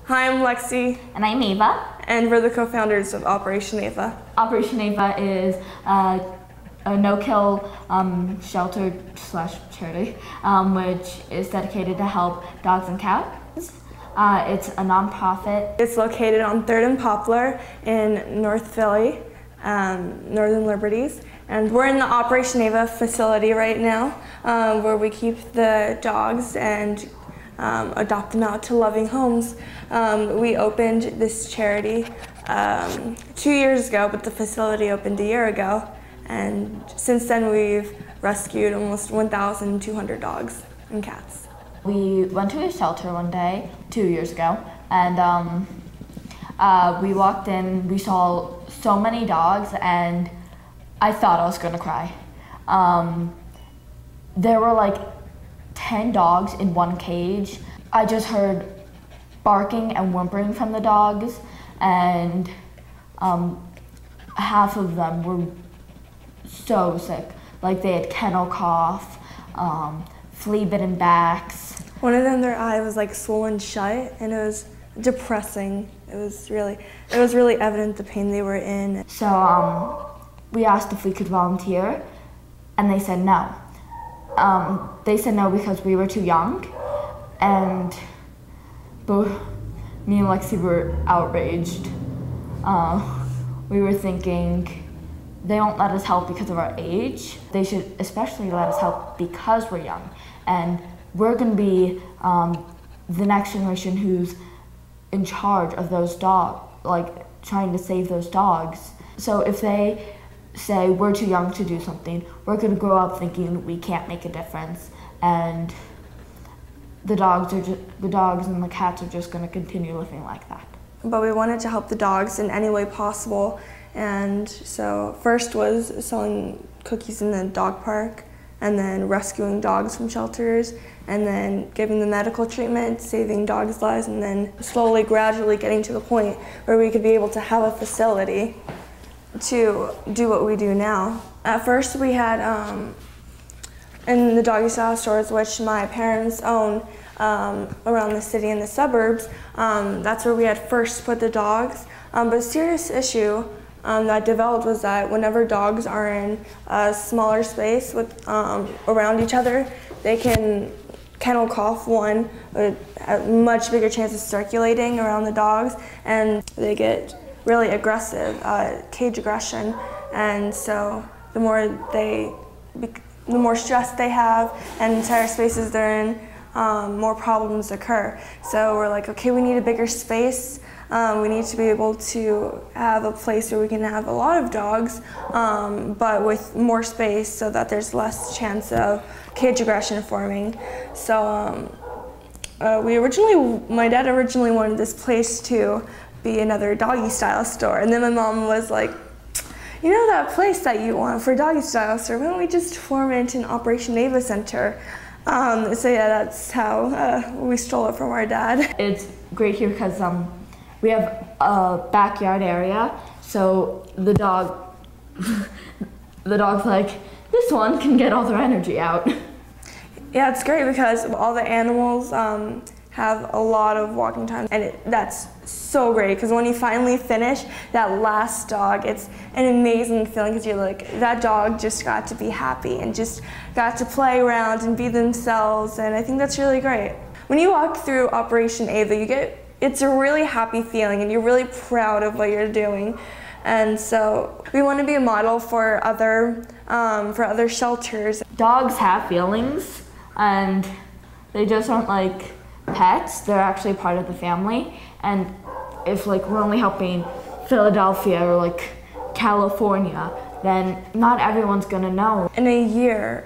Hi, I'm Lexi. And I'm Ava. And we're the co-founders of Operation AVA. Operation AVA is a no-kill shelter / charity, which is dedicated to help dogs and cats. It's a non-profit. It's located on 3rd and Poplar in North Philly, Northern Liberties. And we're in the Operation AVA facility right now, where we keep the dogs and adopt them out to loving homes. We opened this charity 2 years ago, but the facility opened a year ago. And since then, we've rescued almost 1,200 dogs and cats. We went to a shelter one day 2 years ago, and we walked in, we saw so many dogs, and I thought I was gonna cry. There were like 10 dogs in one cage. I just heard barking and whimpering from the dogs, and half of them were so sick. Like they had kennel cough, flea-bitten backs. One of them, their eye was like swollen shut, and it was depressing. It was really evident the pain they were in. So we asked if we could volunteer, and they said no. They said no because we were too young, and both me and Lexi were outraged. We were thinking, they don't let us help because of our age. They should especially let us help because we're young. And we're gonna be the next generation who's in charge of those dogs, like trying to save those dogs. So if they say we're too young to do something, we're gonna grow up thinking we can't make a difference, and the dogs and the cats are just gonna continue living like that. But we wanted to help the dogs in any way possible, and so first was selling cookies in the dog park, and then rescuing dogs from shelters, and then giving them medical treatment, saving dogs' lives, and then slowly, gradually getting to the point where we could be able to have a facility to do what we do now. At first we had, in the doggy style stores, which my parents own around the city and the suburbs, that's where we had first put the dogs. But a serious issue that developed was that whenever dogs are in a smaller space with around each other, they can kennel cough, one, a much bigger chance of circulating around the dogs, and they get really aggressive, cage aggression, and so the more stress they have and entire spaces they're in, more problems occur. So we're like, okay, we need a bigger space. We need to be able to have a place where we can have a lot of dogs, but with more space so that there's less chance of cage aggression forming. So my dad originally wanted this place to be another doggy style store, and then my mom was like, you know that place that you want for a doggy style store, why don't we just form it into an Operation AVA Center? So yeah, that's how we stole it from our dad. It's great here because we have a backyard area, so the dog's like, this one can get all their energy out. Yeah, it's great because all the animals have a lot of walking time, and that's so great because when you finally finish that last dog, it's an amazing feeling because you're like, that dog just got to be happy and just got to play around and be themselves, and I think that's really great. When you walk through Operation AVA, it's a really happy feeling and you're really proud of what you're doing. And so we want to be a model for other shelters. Dogs have feelings, and they just aren't like pets. They're actually part of the family. And if like we're only helping Philadelphia or like California, then not everyone's gonna know. In a year,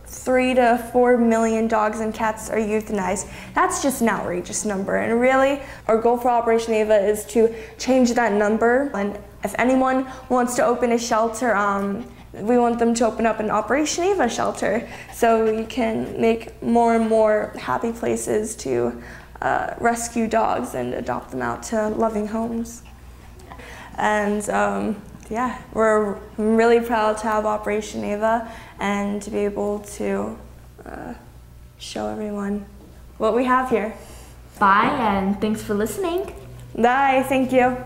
3 to 4 million dogs and cats are euthanized. That's just an outrageous number, and really our goal for Operation AVA is to change that number. And if anyone wants to open a shelter, we want them to open up an Operation AVA shelter so we can make more and more happy places to rescue dogs and adopt them out to loving homes. And yeah, we're really proud to have Operation AVA and to be able to show everyone what we have here. Bye, and thanks for listening. Bye, thank you.